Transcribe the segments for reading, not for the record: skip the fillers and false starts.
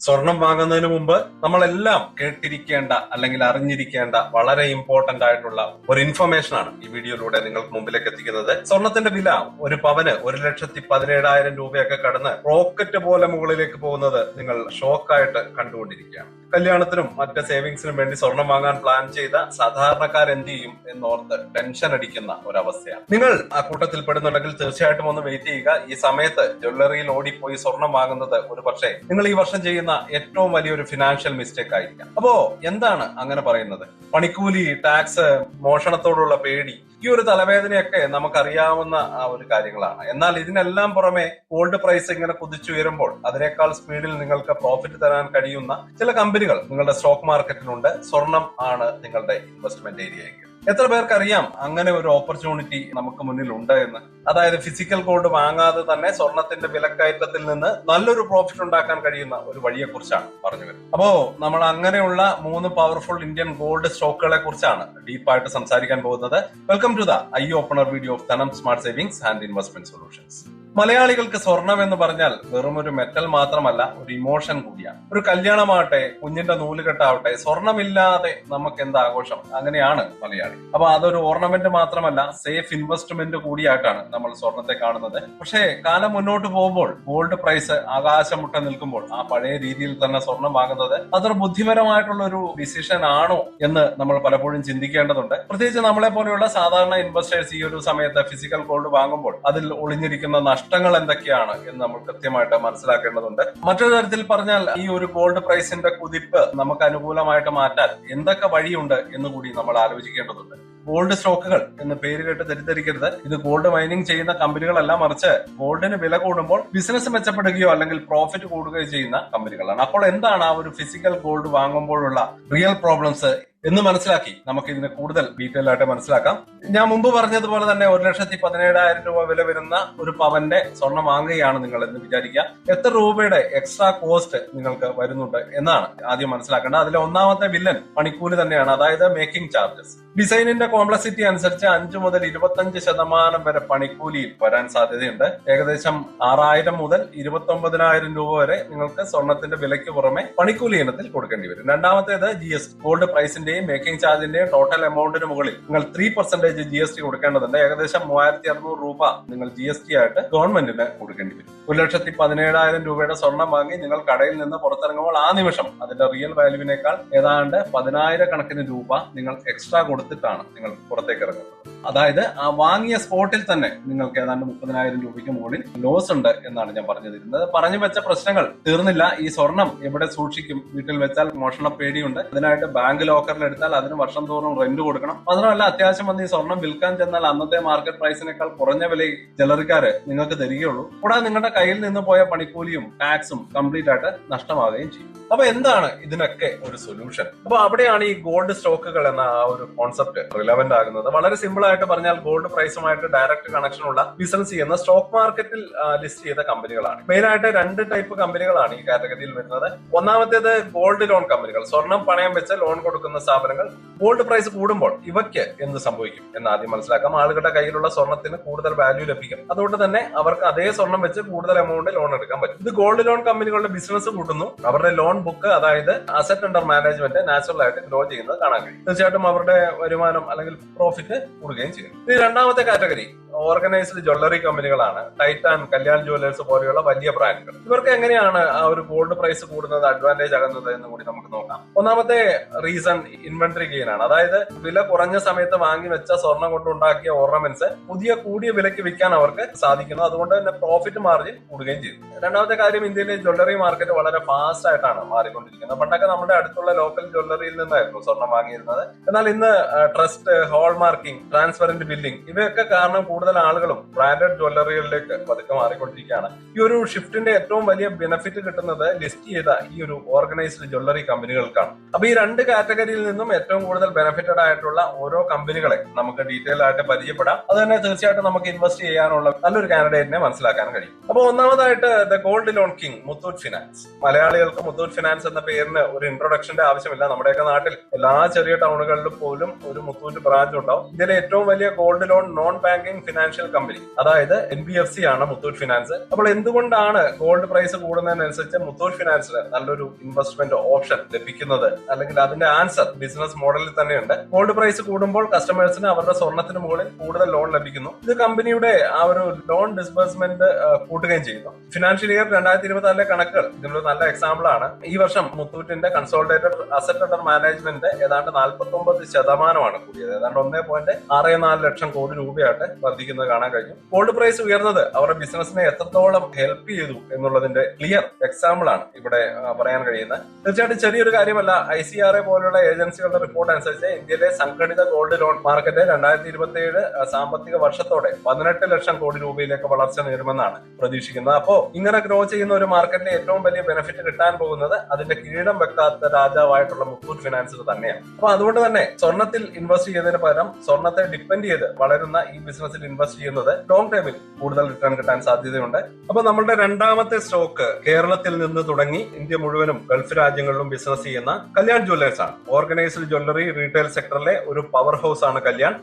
സ്വർണം വാങ്ങുന്നതിന് മുമ്പ് നമ്മളെല്ലാം കേട്ടിരിക്കേണ്ട അല്ലെങ്കിൽ അറിഞ്ഞിരിക്കേണ്ട വളരെ ഇമ്പോർട്ടന്റ് ആയിട്ടുള്ള ഒരു ഇൻഫർമേഷൻ ആണ് ഈ വീഡിയോയിലൂടെ നിങ്ങൾക്ക് മുമ്പിലേക്ക് എത്തിക്കുന്നത്. സ്വർണത്തിന്റെ വില ഒരു പവന് 1,17,000 രൂപയൊക്കെ കടന്ന് റോക്കറ്റ് പോലെ മുകളിലേക്ക് പോകുന്നത് നിങ്ങൾ ഷോക്കായിട്ട് കണ്ടുകൊണ്ടിരിക്കുകയാണ്. കല്യാണത്തിനും മറ്റ് സേവിങ്സിനും വേണ്ടി സ്വർണം വാങ്ങാൻ പ്ലാൻ ചെയ്ത സാധാരണക്കാർ എന്ത് ചെയ്യും എന്നോർത്ത് ടെൻഷൻ അടിക്കുന്ന ഒരവസ്ഥയാണ്. നിങ്ങൾ ആ കൂട്ടത്തിൽ പെടുന്നുണ്ടെങ്കിൽ തീർച്ചയായിട്ടും ഒന്ന് വെയിറ്റ് ചെയ്യുക. ഈ സമയത്ത് ജ്വല്ലറിയിൽ ഓടിപ്പോയി സ്വർണം വാങ്ങുന്നത് ഒരു പക്ഷേ നിങ്ങൾ ഈ വർഷം ചെയ്യുന്ന ഏറ്റവും വലിയൊരു ഫിനാൻഷ്യൽ മിസ്റ്റേക്ക് ആയിരിക്കാം. അപ്പോ എന്താണ് അങ്ങനെ പറയുന്നത്? പണിക്കൂലി, ടാക്സ്, മോഷണത്തോടുള്ള പേടി, ഈ ഒരു തലവേദനയൊക്കെ നമുക്കറിയാവുന്ന ആ ഒരു കാര്യങ്ങളാണ്. എന്നാൽ ഇതിനെല്ലാം പുറമെ ഗോൾഡ് പ്രൈസ് ഇങ്ങനെ കുതിച്ചുയരുമ്പോൾ അതിനേക്കാൾ സ്പീഡിൽ നിങ്ങൾക്ക് പ്രോഫിറ്റ് തരാൻ കഴിയുന്ന ചില കമ്പനികൾ നിങ്ങളുടെ സ്റ്റോക്ക് മാർക്കറ്റിലുണ്ട്. സ്വർണം ആണ് നിങ്ങളുടെ ഇൻവെസ്റ്റ്മെന്റ് ഏരിയ എങ്കിൽ എത്ര പേർക്കറിയാം അങ്ങനെ ഒരു ഓപ്പർച്യൂണിറ്റി നമുക്ക് മുന്നിൽ ഉണ്ട് എന്ന്? അതായത് ഫിസിക്കൽ ഗോൾഡ് വാങ്ങാതെ തന്നെ സ്വർണത്തിന്റെ വിലക്കയറ്റത്തിൽ നിന്ന് നല്ലൊരു പ്രോഫിറ്റ് ഉണ്ടാക്കാൻ കഴിയുന്ന ഒരു വഴിയെ കുറിച്ചാണ് പറഞ്ഞു വരുന്നത്. അപ്പോ നമ്മൾ അങ്ങനെയുള്ള 3 പവർഫുൾ ഇന്ത്യൻ ഗോൾഡ് സ്റ്റോക്കുകളെ കുറിച്ചാണ് ഡീപ്പായിട്ട് സംസാരിക്കാൻ പോകുന്നത്. Welcome to the eye opener video of Dhanam smart savings and investment solutions. മലയാളികൾക്ക് സ്വർണം എന്ന് പറഞ്ഞാൽ വെറും ഒരു മെറ്റൽ മാത്രമല്ല, ഒരു ഇമോഷൻ കൂടിയാണ്. ഒരു കല്യാണമാവട്ടെ, കുഞ്ഞിന്റെ നൂലുകെട്ടാവട്ടെ, സ്വർണമില്ലാതെ നമുക്ക് എന്ത് ആഘോഷം? അങ്ങനെയാണ് മലയാളി. അപ്പൊ അതൊരു ഓർണമെന്റ് മാത്രമല്ല, സേഫ് ഇൻവെസ്റ്റ്മെന്റ് കൂടിയായിട്ടാണ് നമ്മൾ സ്വർണത്തെ കാണുന്നത്. പക്ഷേ കാലം മുന്നോട്ട് പോകുമ്പോൾ ഗോൾഡ് പ്രൈസ് ആകാശമുട്ട നിൽക്കുമ്പോൾ ആ പഴയ രീതിയിൽ തന്നെ സ്വർണം വാങ്ങുന്നത് അതൊരു ബുദ്ധിപരമായിട്ടുള്ള ഒരു ഡിസിഷൻ ആണോ എന്ന് നമ്മൾ പലപ്പോഴും ചിന്തിക്കേണ്ടതുണ്ട്. പ്രത്യേകിച്ച് നമ്മളെ പോലെയുള്ള സാധാരണ ഇൻവെസ്റ്റേഴ്സ് ഈ ഒരു സമയത്ത് ഫിസിക്കൽ ഗോൾഡ് വാങ്ങുമ്പോൾ അതിൽ ഒളിഞ്ഞിരിക്കുന്ന നഷ്ടങ്ങൾ എന്തൊക്കെയാണ് എന്ന് നമ്മൾ കൃത്യമായിട്ട് മനസ്സിലാക്കേണ്ടതുണ്ട്. മറ്റൊരു തരത്തിൽ പറഞ്ഞാൽ ഈ ഒരു ഗോൾഡ് പ്രൈസിന്റെ കുതിപ്പ് നമുക്ക് അനുകൂലമായിട്ട് മാറ്റാൻ എന്തൊക്കെ വഴിയുണ്ട് എന്ന് കൂടി നമ്മൾ ആലോചിക്കേണ്ടതുണ്ട്. ഗോൾഡ് സ്റ്റോക്കുകൾ എന്ന് പേര് കേട്ട് തെറ്റിദ്ധരിക്കരുത്. ഇത് ഗോൾഡ് മൈനിങ് ചെയ്യുന്ന കമ്പനികളല്ല, മറിച്ച് ഗോൾഡിന് വില കൂടുമ്പോൾ ബിസിനസ് മെച്ചപ്പെടുകയോ അല്ലെങ്കിൽ പ്രോഫിറ്റ് കൂടുകയോ ചെയ്യുന്ന കമ്പനികളാണ്. അപ്പോൾ എന്താണ് ആ ഒരു ഫിസിക്കൽ ഗോൾഡ് വാങ്ങുമ്പോഴുള്ള റിയൽ പ്രോബ്ലംസ് എന്ന് മനസ്സിലാക്കി നമുക്ക് ഇതിനെ കൂടുതൽ ഡീറ്റെയിൽ ആയിട്ട് മനസ്സിലാക്കാം. ഞാൻ മുമ്പ് പറഞ്ഞതുപോലെ തന്നെ 1,17,000 രൂപ വില വരുന്ന ഒരു പവന്റെ സ്വർണം വാങ്ങുകയാണ് നിങ്ങൾ എന്ന് വിചാരിക്കുക. എത്ര രൂപയുടെ എക്സ്ട്രാ കോസ്റ്റ് നിങ്ങൾക്ക് വരുന്നുണ്ട് എന്നാണ് ആദ്യം മനസ്സിലാക്കേണ്ടത്. അതിലെ ഒന്നാമത്തെ വില്ലൻ പണിക്കൂലി തന്നെയാണ്, അതായത് മേക്കിംഗ് ചാർജസ്. ഡിസൈനിന്റെ കോംപ്ലക്സിറ്റി അനുസരിച്ച് 5 മുതൽ 25% വരെ പണിക്കൂലിയിൽ വരാൻ സാധ്യതയുണ്ട്. ഏകദേശം 6,000 മുതൽ 29,000 രൂപ വരെ നിങ്ങൾക്ക് സ്വർണത്തിന്റെ വിലയ്ക്ക് പുറമെ പണിക്കൂലി ഇനത്തിൽ കൊടുക്കേണ്ടി വരും. രണ്ടാമത്തേത് GST. ഗോൾഡ് പ്രൈസിന്റെയും മേക്കിംഗ് ചാർജിന്റെയും ടോട്ടൽ എമൗണ്ടിന് മുകളിൽ നിങ്ങൾ 3% GST കൊടുക്കേണ്ടതുണ്ട്. ഏകദേശം 3,600 രൂപ നിങ്ങൾ GST ആയിട്ട് ഗവൺമെന്റിന് കൊടുക്കേണ്ടി വരും. 1,17,000 രൂപയുടെ സ്വർണം വാങ്ങി നിങ്ങൾ കടയിൽ നിന്ന് പുറത്തിറങ്ങുമ്പോൾ ആ നിമിഷം അതിന്റെ റിയൽ വാല്യൂവിനേക്കാൾ ഏതാണ്ട് 10,000 കണക്കിന് രൂപ നിങ്ങൾ എക്സ്ട്രാ കൊടുത്തിട്ടാണ് നിങ്ങൾ പുറത്തേക്ക് ഇറങ്ങുന്നത്. അതായത് ആ വാങ്ങിയ സ്പോട്ടിൽ തന്നെ നിങ്ങൾക്ക് ഏതാണ്ട് 30,000 രൂപയ്ക്ക് മുകളിൽ ലോസ് ഉണ്ട് എന്നാണ് ഞാൻ പറഞ്ഞു തരുന്നത്. പറഞ്ഞു വെച്ച പ്രശ്നങ്ങൾ തീർന്നില്ല. ഈ സ്വർണം എവിടെ സൂക്ഷിക്കും? വീട്ടിൽ വെച്ചാൽ മോഷണ പേടിയുണ്ട്. അതിനായിട്ട് ബാങ്ക് ലോക്കറിൽ എടുത്താൽ അതിന് വർഷം തോറും റെന്റ് കൊടുക്കണം. മാത്രമല്ല, അത്യാവശ്യം വന്ന് ഈ സ്വർണം വിൽക്കാൻ ചെന്നാൽ അന്നത്തെ മാർക്കറ്റ് പ്രൈസിനേക്കാൾ കുറഞ്ഞ വിലയിൽ ജ്വല്ലറിക്കാര് നിങ്ങൾക്ക് തരികയുള്ളൂ. കൂടാതെ നിങ്ങളുടെ കയ്യിൽ നിന്ന് പോയ പണിക്കൂലിയും ടാക്സും കംപ്ലീറ്റ് ആയിട്ട് നഷ്ടമാവുകയും ചെയ്യും. അപ്പൊ എന്താണ് ഇതിനൊക്കെ ഒരു സൊല്യൂഷൻ? അപ്പൊ അവിടെയാണ് ഈ ഗോൾഡ് സ്റ്റോക്കുകൾ എന്ന ആ ഒരു കോൺസെപ്റ്റ് റിലവന്റ് ആകുന്നത്. വളരെ സിമ്പിൾ ആയിട്ട് പറഞ്ഞാൽ ഗോൾഡ് പ്രൈസുമായിട്ട് ഡയറക്റ്റ് കണക്ഷൻ ഉള്ള ബിസിനസ് ചെയ്യുന്ന സ്റ്റോക്ക് മാർക്കറ്റിൽ ലിസ്റ്റ് ചെയ്ത കമ്പനികളാണ്. മെയിൻ ആയിട്ട് 2 ടൈപ്പ് കമ്പനികളാണ് ഈ കാറ്റഗറിയിൽ വരുന്നത്. ഒന്നാമത്തേത് ഗോൾഡ് ലോൺ കമ്പനികൾ, സ്വർണം പണയം വെച്ച് ലോൺ കൊടുക്കുന്ന സ്ഥാപനങ്ങൾ. ഗോൾഡ് പ്രൈസ് കൂടുമ്പോൾ ഇവയ്ക്ക് എന്ത് സംഭവിക്കും എന്ന് ആദ്യം മനസ്സിലാക്കാം. ആളുകളുടെ കയ്യിലുള്ള സ്വർണത്തിന് കൂടുതൽ വാല്യൂ ലഭിക്കും. അതുകൊണ്ട് തന്നെ അവർക്ക് അതേ സ്വർണം വെച്ച് കൂടുതൽ എമൗണ്ട് ലോൺ എടുക്കാൻ പറ്റും. ഇത് ഗോൾഡ് ലോൺ കമ്പനികളുടെ ബിസിനസ് കൂട്ടുന്നു. അവരുടെ ലോൺ ബുക്ക്, അതായത് അസറ്റ് അണ്ടർ മാനേജ്മെന്റ് നാച്ചുറൽ ആയിട്ട് ഗ്രോ ചെയ്യുന്നത് കാണാൻ കഴിയും. തീർച്ചയായിട്ടും അവരുടെ വരുമാനം അല്ലെങ്കിൽ പ്രോഫിറ്റ് കൂടുകയും ചെയ്യും. ഇത് രണ്ടാമത്തെ കാറ്റഗറി ഓർഗനൈസ്ഡ് ജ്വല്ലറി കമ്പനികളാണ്. ടൈറ്റാൻ, കല്യാൺ ജുവലേഴ്സ് പോലെയുള്ള വലിയ ബ്രാൻഡുകൾ. ഇവർക്ക് എങ്ങനെയാണ് ആ ഒരു ഗോൾഡ് പ്രൈസ് കൂടുന്നത് അഡ്വാൻറ്റേജ് ആകുന്നത് എന്ന് കൂടി നമുക്ക് നോക്കാം. ഒന്നാമത്തെ റീസൺ ഇൻവെന്ററി ഗെയിൻ ആണ്. അതായത് വില കുറഞ്ഞ സമയത്ത് വാങ്ങി വെച്ച സ്വർണം കൊണ്ടുണ്ടാക്കിയ ഓർണമെന്റ്സ് പുതിയ കൂടിയ വിലയ്ക്ക് വിൽക്കാൻ അവർക്ക് സാധിക്കുന്നു. അതുകൊണ്ട് തന്നെ പ്രോഫിറ്റ് മാർജിൻ കൂടുകയും ചെയ്യും. രണ്ടാമത്തെ കാര്യം, ഇന്ത്യയിലെ ജ്വല്ലറി മാർക്കറ്റ് വളരെ ഫാസ്റ്റ് ആയിട്ടാണ് മാറിക്കൊണ്ടിരിക്കുന്നത്. പണ്ടൊക്കെ നമ്മുടെ അടുത്തുള്ള ലോക്കൽ ജ്വല്ലറിയിൽ നിന്നായിരുന്നു സ്വർണം വാങ്ങിയിരുന്നത്. എന്നാൽ ഇന്ന് trust, hallmarking, transparent billing ഇവയൊക്കെ കാരണം കൂടുതൽ ആളുകളും ബ്രാൻഡഡ് ജ്വല്ലറികളിലേക്ക് പതുക്കെ മാറിക്കൊണ്ടിരിക്കുകയാണ്. ഈ ഒരു ഷിഫ്റ്റിന്റെ ഏറ്റവും വലിയ ബെനിഫിറ്റ് കിട്ടുന്നത് ലിസ്റ്റ് ചെയ്ത ഈ ഒരു ഓർഗനൈസ്ഡ് ജ്വല്ലറി കമ്പനികൾക്കാണ്. അപ്പൊ ഈ 2 കാറ്റഗറിയിൽ നിന്നും ഏറ്റവും കൂടുതൽ ബെനിഫിറ്റഡ് ആയിട്ടുള്ള ഓരോ കമ്പനികളെ നമുക്ക് ഡീറ്റെയിൽ ആയിട്ട് പരിചയപ്പെടാം. അത് തന്നെ തീർച്ചയായിട്ടും നമുക്ക് ഇൻവെസ്റ്റ് ചെയ്യാനുള്ള നല്ലൊരു കാൻഡിഡേറ്റിനെ മനസ്സിലാക്കാൻ കഴിയും. അപ്പോൾ ഒന്നാമതായിട്ട് the gold loan king Muthoot finance. മലയാളികൾക്ക് മുത്തൂറ്റ് ഫിനാൻസ് എന്ന പേരിന് ഒരു ഇൻട്രൊഡക്ഷന്റെ ആവശ്യമില്ല. നമ്മുടെയൊക്കെ നാട്ടിൽ എല്ലാ ചെറിയ ടൗണുകളിലും പോലും ഒരു മുത്തൂറ്റ് ബ്രാഞ്ച് ഉണ്ടാവും. ഇന്ത്യയിലെ ഏറ്റവും വലിയ gold loan non banking financial company, അതായത് NBFC ആണ് മുത്തൂറ്റ് ഫിനാൻസ്. അപ്പോൾ എന്തുകൊണ്ടാണ് ഗോൾഡ് പ്രൈസ് കൂടുന്നതിനനുസരിച്ച് മുത്തൂറ്റ് ഫിനാൻസിന് നല്ലൊരു ഇൻവെസ്റ്റ്മെന്റ് ഓപ്ഷൻ ലഭിക്കുന്നത്, അല്ലെങ്കിൽ അതിന്റെ ആൻസർ ബിസിനസ് മോഡലിൽ തന്നെയുണ്ട്. ഗോൾഡ് പ്രൈസ് കൂടുമ്പോൾ കസ്റ്റമേഴ്സിന് അവരുടെ സ്വർണ്ണത്തിന് മുകളിൽ കൂടുതൽ ലോൺ ലഭിക്കുന്നു. ഇത് കമ്പനിയുടെ ആ ഒരു ലോൺ ഡിസ്ബേഴ്സ്മെന്റ് കൂട്ടുകയും ചെയ്യുന്നു. ഫിനാൻഷ്യൽ ഇയർ 2024 കണക്കുകൾ ഇതിനൊരു നല്ല എക്സാമ്പിൾ ആണ്. ഈ വർഷം മുത്തൂറ്റിന്റെ കൺസോളിഡേറ്റഡ് അസറ്റ് അണ്ടർ മാനേജ്മെന്റ് ഏതാണ്ട് 49% കൂടിയത്. ഏതാണ്ട് 1.64 ലക്ഷം കോടി രൂപയായിട്ട് വർദ്ധിക്കുന്നത് കാണാൻ കഴിഞ്ഞു. ഗോൾഡ് പ്രൈസ് ഉയർന്നത് അവരുടെ ബിസിനസിനെ എത്രത്തോളം ഹെൽപ്പ് ചെയ്തു എന്നുള്ളതിന്റെ ക്ലിയർ എക്സാമ്പിൾ ആണ് ഇവിടെ പറയാൻ കഴിയുന്നത്. തീർച്ചയായിട്ടും ചെറിയൊരു കാര്യമല്ല. ICRA പോലുള്ള ഏജൻസികളുടെ റിപ്പോർട്ട് അനുസരിച്ച് ഇന്ത്യയിലെ സംഘടിത ഗോൾഡ് ലോൺ മാർക്കറ്റ് 2027 സാമ്പത്തിക വർഷത്തോടെ 18 ലക്ഷം കോടി രൂപയിലേക്ക് വളർച്ച നേടുമെന്നാണ് പ്രതീക്ഷിക്കുന്നത്. അപ്പോ ഇങ്ങനെ ഗ്രോ ചെയ്യുന്ന ഒരു മാർക്കറ്റിലെ ഏറ്റവും വലിയ ബെനിഫിറ്റ് കിട്ടാൻ പോകുന്നത് അതിന്റെ കിരീടം വെക്കാത്ത രാജാവായിട്ടുള്ള മുത്തൂറ്റ് ഫിനാൻസിന് തന്നെയാണ്. അപ്പൊ അതുകൊണ്ട് തന്നെ സ്വർണ്ണത്തിൽ ഇൻവെസ്റ്റ് ചെയ്യുന്നതിന് പകരം സ്വർണ്ണത്തെ ഡിപ്പെൻഡ് ചെയ്ത് വളരുന്ന ഈ ബിസിനസ്സിൽ ഇൻവെസ്റ്റ് ചെയ്യുന്നത് ലോങ് ടൈമിൽ കൂടുതൽ റിട്ടേൺ കിട്ടാൻ സാധ്യതയുണ്ട്. അപ്പൊ നമ്മളുടെ രണ്ടാമത്തെ സ്റ്റോക്ക് കേരളത്തിൽ നിന്ന് തുടങ്ങി ഇന്ത്യ മുഴുവനും ഗൾഫ് രാജ്യങ്ങളിലും ബിസിനസ് ചെയ്യുന്ന കല്യാൺ ജ്വല്ലേഴ്സ് ആണ്. ഓർഗനൈസ്ഡ് ജ്വല്ലറി റീറ്റെയിൽ സെക്ടറിലെ ഒരു പവർ ഹൗസ് ആണ് കല്യാൺ.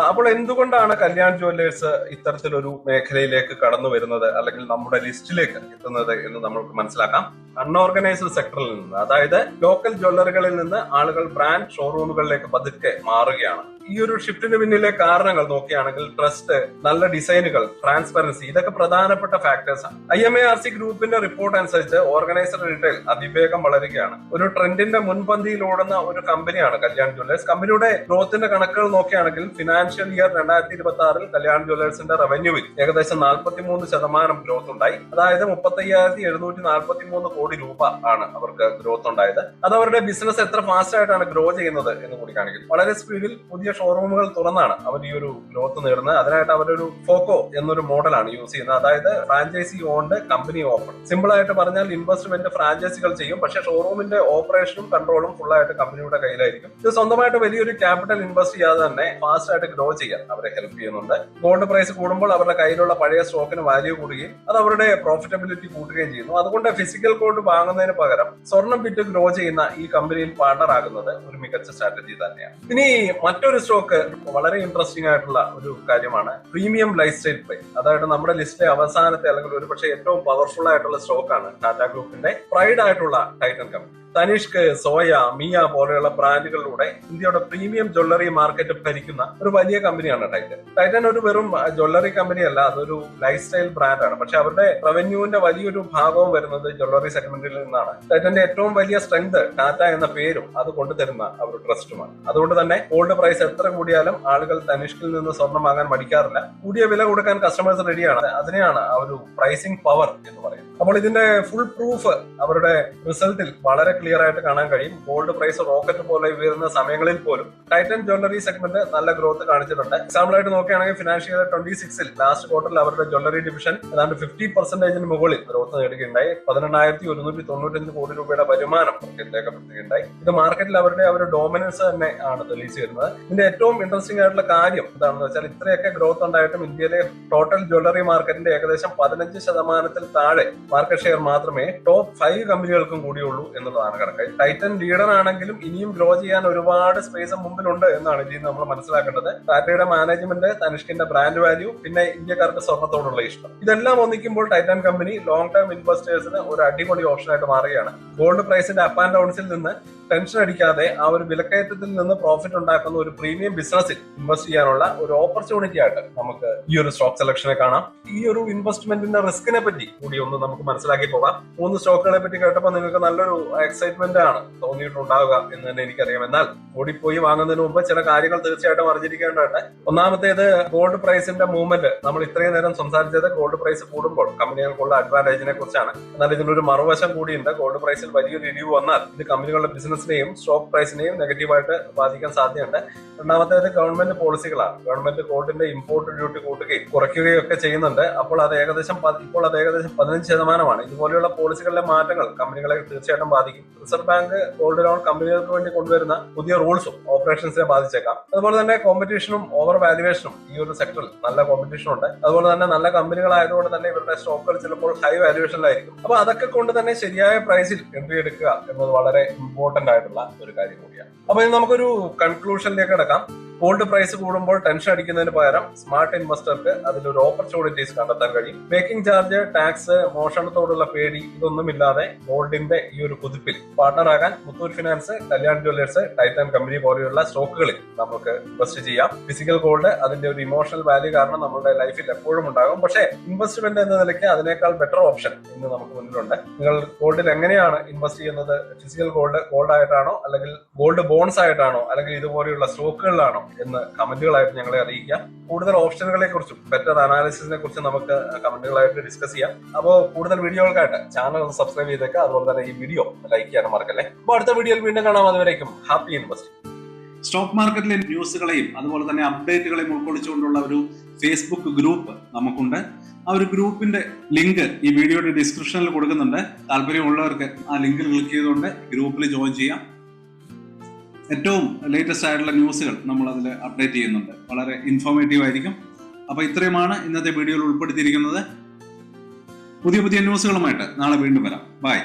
അപ്പോൾ എന്തുകൊണ്ടാണ് കല്യാൺ ജ്വല്ലേഴ്സ് ഇത്തരത്തിലൊരു മേഖലയിലേക്ക് കടന്നു വരുന്നത്, അല്ലെങ്കിൽ നമ്മുടെ ലിസ്റ്റിലേക്ക് എത്തുന്നത് എന്ന് നമുക്ക് മനസ്സിലാക്കാം. അൺഓർഗനൈസ്ഡ് സെക്ടറിൽ നിന്ന്, അതായത് ലോക്കൽ ജ്വല്ലറികളിൽ നിന്ന് ആളുകൾ ബ്രാൻഡ് ഷോറൂമുകളിലേക്ക് പതുക്കെ മാറുകയാണ്. ഈ ഒരു ഷിഫ്റ്റിന് പിന്നിലെ കാരണങ്ങൾ നോക്കുകയാണെങ്കിൽ ട്രസ്റ്റ്, നല്ല ഡിസൈനുകൾ, ട്രാൻസ്പെറൻസി, ഇതൊക്കെ പ്രധാനപ്പെട്ട ഫാക്ടേഴ്സ് ആണ്. IMARC ഗ്രൂപ്പിന്റെ റിപ്പോർട്ട് അനുസരിച്ച് ഓർഗനൈസ്ഡ് റീറ്റെയിൽ അതിവേഗം വളരുകയാണ്. ഒരു ട്രെൻഡിന്റെ മുൻപന്തിയിലോടുന്ന ഒരു കമ്പനിയാണ് കല്യാൺ ജ്വല്ലേഴ്സ്. കമ്പനിയുടെ ഗ്രോത്തിന്റെ കണക്കുകൾ നോക്കുകയാണെങ്കിൽ ഫിനാൻഷ്യൽ ഇയർ 2026 കല്യാൺ ജ്വല്ലേഴ്സിന്റെ റവന്യൂവിൽ ഏകദേശം 43% ഗ്രോത്ത് ഉണ്ടായി. അതായത് 35,743 കോടി രൂപ ആണ് അവർക്ക് ഗ്രോത്ത് ഉണ്ടായത്. അത് അവരുടെ ബിസിനസ് എത്ര ഫാസ്റ്റ് ആയിട്ടാണ് ഗ്രോ ചെയ്യുന്നത് എന്ന് കൂടി കാണിക്കുന്നു. വളരെ സ്പീഡിൽ പുതിയ ഷോറൂമുകൾ തുറന്നാണ് അവർ ഈ ഒരു ഗ്രോത്ത് നേടുന്നത്. അതിനായിട്ട് അവരൊരു ഫോക്കോ എന്നൊരു മോഡലാണ് യൂസ് ചെയ്യുന്നത്. അതായത് franchise owned company open. Simple ആയിട്ട് പറഞ്ഞാൽ ഇൻവെസ്റ്റ്മെന്റ് ഫ്രാഞ്ചൈസികൾ ചെയ്യും, പക്ഷേ ഷോറൂമിന്റെ ഓപ്പറേഷനും കൺട്രോളും ഫുൾ ആയിട്ട് കമ്പനിയുടെ കയ്യിലായിരിക്കും. ഇത് സ്വന്തമായിട്ട് വലിയൊരു ക്യാപിറ്റൽ ഇൻവെസ്റ്റ് ചെയ്യാതെ തന്നെ ഫാസ്റ്റ് ആയിട്ട് ഗ്രോ ചെയ്യാൻ അവരെ ഹെൽപ്പ് ചെയ്യുന്നുണ്ട്. ഗോൾഡ് പ്രൈസ് കൂടുമ്പോൾ അവരുടെ കയ്യിലുള്ള പഴയ സ്റ്റോക്കിന് വാല്യൂ കൂടുകയും അത് അവരുടെ പ്രോഫിറ്റബിലിറ്റി കൂട്ടുകയും ചെയ്യുന്നു. അതുകൊണ്ട് ഫിസിക്കൽ ഗോൾഡ് വാങ്ങുന്നതിന് പകരം സ്വർണം വിറ്റ് ഗ്രോ ചെയ്യുന്ന ഈ കമ്പനിയിൽ പാർട്ണർ ആകുന്നത് ഒരു മികച്ച സ്ട്രാറ്റജി തന്നെയാണ്. ഇനി മറ്റൊരു സ്റ്റോക്ക് വളരെ ഇൻട്രസ്റ്റിംഗ് ആയിട്ടുള്ള ഒരു കാര്യമാണ് പ്രീമിയം ലൈഫ് സ്റ്റൈൽ പ്ലേ. അതായത് നമ്മുടെ ലിസ്റ്റിലെ അവസാനത്തെ, അല്ലെങ്കിൽ ഒരുപക്ഷെ ഏറ്റവും പവർഫുൾ ആയിട്ടുള്ള സ്റ്റോക്കാണ് ടാറ്റ ഗ്രൂപ്പിന്റെ പ്രൈഡ് ആയിട്ടുള്ള Titan company. Tanishq, Zoya, Mia പോലെയുള്ള ബ്രാൻഡുകളിലൂടെ ഇന്ത്യയുടെ പ്രീമിയം ജ്വല്ലറി മാർക്കറ്റ് ഭരിക്കുന്ന ഒരു വലിയ കമ്പനിയാണ് ടൈറ്റൻ. ടൈറ്റൻ ഒരു വെറും ജ്വല്ലറി കമ്പനി അല്ല, അതൊരു ലൈഫ് സ്റ്റൈൽ ബ്രാൻഡാണ്. പക്ഷെ അവരുടെ റവന്യൂവിന്റെ വലിയൊരു ഭാഗവും വരുന്നത് ജ്വല്ലറി സെഗ്മെന്റിൽ നിന്നാണ്. ടൈറ്റന്റെ ഏറ്റവും വലിയ സ്ട്രെങ്ത് ടാറ്റ എന്ന പേരും അത് കൊണ്ടുതരുന്ന അവർ ട്രസ്റ്റുമാണ്. അതുകൊണ്ട് തന്നെ ഗോൾഡ് പ്രൈസ് എത്ര കൂടിയാലും ആളുകൾ തനിഷ്കിൽ നിന്ന് സ്വർണം വാങ്ങാൻ മടിക്കാറില്ല. കൂടിയ വില കൊടുക്കാൻ കസ്റ്റമേഴ്സ് റെഡിയാണ്. അതിനെയാണ് ആ ഒരു പ്രൈസിംഗ് പവർ എന്ന് പറയുന്നത്. അപ്പോൾ ഇതിന്റെ ഫുൾ പ്രൂഫ് അവരുടെ റിസൾട്ടിൽ വളരെ ക്ലിയർ ആയിട്ട് കാണാൻ കഴിയും. ഗോൾഡ് പ്രൈസ് റോക്കറ്റ് പോലെ ഉയരുന്ന സമയങ്ങളിൽ പോലും ടൈറ്റൻ ജ്വല്ലറി സെഗ്മെന്റ് നല്ല ഗ്രോത്ത് കാണിച്ചിട്ടുണ്ട്. എക്സാമ്പിൾ ആയിട്ട് നോക്കുകയാണെങ്കിൽ ഫിനാൻഷ്യൽ ഇയർ 26 ലാസ്റ്റ് ക്വാർട്ടറിൽ അവരുടെ ജ്വല്ലറി ഡിവിഷൻ ഏതാണ്ട് 50% മുകളിൽ ഗ്രോത്ത് നേടുകയുണ്ടായി. 18,195 കോടി രൂപയുടെ വരുമാനം രേഖപ്പെടുത്തുകയുണ്ടായി. ഇത് മാർക്കറ്റിൽ അവരുടെ ഡോമിനൻസ് തന്നെ ആണ് തെളിയിച്ചു വരുന്നത്. ഇതിന്റെ ഏറ്റവും ഇൻട്രസ്റ്റിംഗ് ആയിട്ടുള്ള കാര്യം എന്താണെന്ന് വെച്ചാൽ ഇത്രയൊക്കെ ഗ്രോത്ത് ഉണ്ടായിട്ടും ഇന്ത്യയിലെ ടോട്ടൽ ജ്വല്ലറി മാർക്കറ്റിന്റെ ഏകദേശം 15% താഴെ മാർക്കറ്റ് ഷെയർ മാത്രമേ ടോപ്പ് 5 കമ്പനികൾക്കും കൂടിയുള്ളൂ എന്നുള്ളതാണ് കണക്ക്. ടൈറ്റൻ ലീഡർ ആണെങ്കിലും ഇനിയും ഗ്രോ ചെയ്യാൻ ഒരുപാട് സ്പേസ് മുമ്പിലുണ്ട് എന്നാണ് ഇതിൽ നമ്മൾ മനസ്സിലാക്കേണ്ടത്. ടാറ്റയുടെ മാനേജ്മെന്റ്, തനിഷ്കിന്റെ ബ്രാൻഡ് വാല്യൂ, പിന്നെ ഇന്ത്യക്കാർക്ക് സ്വർണ്ണത്തോടുള്ള ഇഷ്ടം, ഇതെല്ലാം ഒന്നിക്കുമ്പോൾ ടൈറ്റൻ കമ്പനി ലോങ് ടേം ഇൻവെസ്റ്റേഴ്സിന് ഒരു അടിപൊളി ഓപ്ഷൻ ആയിട്ട് മാറുകയാണ്. ഗോൾഡ് പ്രൈസിന്റെ അപ്പ് ആൻഡ് ഡൗൺസിൽ നിന്ന് ടെൻഷൻ അടിക്കാതെ ആ ഒരു വിലക്കയറ്റത്തിൽ നിന്ന് പ്രോഫിറ്റ് ഉണ്ടാക്കുന്ന ഒരു പ്രീമിയം ബിസിനസ്സിൽ ഇൻവെസ്റ്റ് ചെയ്യാനുള്ള ഒരു ഓപ്പർച്യൂണിറ്റി ആയിട്ട് നമുക്ക് ഈ ഒരു സ്റ്റോക്ക് സെലക്ഷനെ കാണാം. ഈ ഒരു ഇൻവെസ്റ്റ്മെന്റിന്റെ റിസ്കിനെ പറ്റി കൂടി ഒന്ന് നമുക്ക് മനസ്സിലാക്കി പോകാം. 3 സ്റ്റോക്കുകളെ പറ്റി കേട്ടപ്പോൾ നിങ്ങൾക്ക് നല്ലൊരു എക്സൈറ്റ്മെന്റ് ആണ് തോന്നിയിട്ടുണ്ടാവുക എന്ന് തന്നെ എനിക്കറിയാം. എന്നാൽ ഓടിപ്പോയി വാങ്ങുന്നതിന് മുമ്പ് ചില കാര്യങ്ങൾ തീർച്ചയായിട്ടും അറിഞ്ഞിരിക്കേണ്ടതുണ്ട്. ഒന്നാമത്തേത് ഗോൾഡ് പ്രൈസിന്റെ മൂവ്മെന്റ്. നമ്മൾ ഇത്രയും നേരം സംസാരിച്ചത് ഗോൾഡ് പ്രൈസ് കൂടുമ്പോൾ കമ്പനികൾക്കുള്ള അഡ്വാൻറ്റേജിനെ കുറിച്ചാണ്. എന്നാൽ ഇതിനൊരു മറുവശം കൂടിയുണ്ട്. ഗോൾഡ് പ്രൈസിൽ വലിയൊരു ഇടിവ് വന്നാൽ ഇത് കമ്പനികളുടെ ബിസിനസിനെയും സ്റ്റോക്ക് പ്രൈസിനെയും നെഗറ്റീവായിട്ട് ബാധിക്കാൻ സാധ്യതയുണ്ട്. രണ്ടാമത്തേത് ഗവൺമെന്റ് പോളിസികളാണ്. ഗവൺമെന്റ് ഗോൾഡിന്റെ ഇമ്പോർട്ട് ഡ്യൂട്ടി കൂട്ടുകയും കുറയ്ക്കുകയും ഒക്കെ ചെയ്യുന്നുണ്ട്. അപ്പോൾ അത് ഏകദേശം 15%. ഇതുപോലെയുള്ള പോളിസികളിലെ മാറ്റങ്ങൾ കമ്പനികളെ തീർച്ചയായിട്ടും ബാധിക്കും. റിസർവ് ബാങ്ക് ഗോൾഡ് ലോൺ കമ്പനികൾക്ക് വേണ്ടി കൊണ്ടുവരുന്ന പുതിയ റൂൾസും ഓപ്പറേഷൻസിനെ ബാധിച്ചേക്കാം. അതുപോലെ തന്നെ കോമ്പറ്റീഷനും ഓവർ വാല്യുവേഷനും ഈ ഒരു സെക്ടറിൽ നല്ല കോമ്പറ്റീഷൻ ഉണ്ട്. അതുപോലെ തന്നെ നല്ല കമ്പനികളായതുകൊണ്ട് തന്നെ ഇവരുടെ സ്റ്റോക്കുകൾ ചിലപ്പോൾ ഹൈ വാല്യുവേഷനിലായിരിക്കും. അപ്പൊ അതൊക്കെ കൊണ്ട് തന്നെ ശരിയായ പ്രൈസിൽ എൻട്രി എടുക്കുക എന്നത് വളരെ ഇമ്പോർട്ടന്റ് ആയിട്ടുള്ള ഒരു കാര്യം കൂടിയാണ്. അപ്പൊ ഇനി നമുക്കൊരു കൺക്ലൂഷനിലേക്ക് കിടക്കാം. ഗോൾഡ് പ്രൈസ് കൂടുമ്പോൾ ടെൻഷൻ അടിക്കുന്നതിന് പകരം സ്മാർട്ട് ഇൻവെസ്റ്റർക്ക് അതിലൊരു ഓപ്പർച്യൂണിറ്റീസ് കണ്ടെത്താൻ കഴിയും. മേക്കിംഗ് ചാർജ്, ടാക്സ്, മോഷണത്തോടുള്ള പേടി ഇതൊന്നുമില്ലാതെ ഗോൾഡിന്റെ ഈ ഒരു കുതിപ്പിൽ പാർട്ണറാകാൻ Muthoot finance, Kalyan jewellers, Titan company പോലെയുള്ള സ്റ്റോക്കുകളിൽ നമുക്ക് ഇൻവെസ്റ്റ് ചെയ്യാം. ഫിസിക്കൽ ഗോൾഡ് അതിന്റെ ഒരു ഇമോഷണൽ വാല്യൂ കാരണം നമ്മുടെ ലൈഫിൽ എപ്പോഴും ഉണ്ടാകും. പക്ഷേ ഇൻവെസ്റ്റ്മെന്റ് എന്ന നിലയ്ക്ക് അതിനേക്കാൾ ബെറ്റർ ഓപ്ഷൻ ഇന്ന് നമുക്ക് മുന്നിലുണ്ട്. നിങ്ങൾ ഗോൾഡിൽ എങ്ങനെയാണ് ഇൻവെസ്റ്റ് ചെയ്യുന്നത്? ഫിസിക്കൽ ഗോൾഡ് ആയിട്ടാണോ, അല്ലെങ്കിൽ ഗോൾഡ് ബോൺസ് ആയിട്ടാണോ, അല്ലെങ്കിൽ ഇതുപോലെയുള്ള സ്റ്റോക്കുകളിലാണോ എന്ന് കമന്റുകളായിട്ട് ഞങ്ങളെ അറിയിക്കുക. കൂടുതൽ ഓപ്ഷനുകളെ കുറിച്ചും ബെറ്റർ അനാലിസിസിനെ കുറിച്ചും നമുക്ക് കമന്റുകളായിട്ട് ഡിസ്കസ് ചെയ്യാം. അപ്പോൾ കൂടുതൽ വീഡിയോകൾക്കായിട്ട് ചാനൽ ഒന്ന് സബ്സ്ക്രൈബ് ചെയ്തേക്കുക. അതുപോലെ തന്നെ ഈ വീഡിയോ ലൈക്ക് ചെയ്യാനും മറക്കല്ലേ. അപ്പോൾ അടുത്ത വീഡിയോയിൽ വീണ്ടും കാണാം. അതുവരേക്കും ഹാപ്പി ഇൻവെസ്റ്റിംഗ്. സ്റ്റോക്ക് മാർക്കറ്റിലെ ന്യൂസുകളെയും അതുപോലെ തന്നെ അപ്ഡേറ്റുകളെയും ഉൾക്കൊള്ളിച്ചുകൊണ്ടുള്ള ഒരു ഫേസ്ബുക്ക് ഗ്രൂപ്പ് നമുക്കുണ്ട്. ആ ഒരു ഗ്രൂപ്പിന്റെ ലിങ്ക് ഈ വീഡിയോയുടെ ഡിസ്ക്രിപ്ഷനിൽ കൊടുക്കുന്നുണ്ട്. താല്പര്യമുള്ളവർക്ക് ആ ലിങ്കിൽ ക്ലിക്ക് ചെയ്തുകൊണ്ട് ഗ്രൂപ്പിൽ ജോയിൻ ചെയ്യാം. ഏറ്റവും ലേറ്റസ്റ്റ് ആയിട്ടുള്ള ന്യൂസുകൾ നമ്മൾ അതിൽ അപ്ഡേറ്റ് ചെയ്യുന്നുണ്ട്. വളരെ ഇൻഫോർമേറ്റീവ് ആയിരിക്കും. അപ്പോൾ ഇത്രയുമാണ് ഇന്നത്തെ വീഡിയോയിൽ ഉൾപ്പെടുത്തിയിരിക്കുന്നത്. പുതിയ ന്യൂസുകളുമായിട്ട് നാളെ വീണ്ടും വരാം. ബൈ.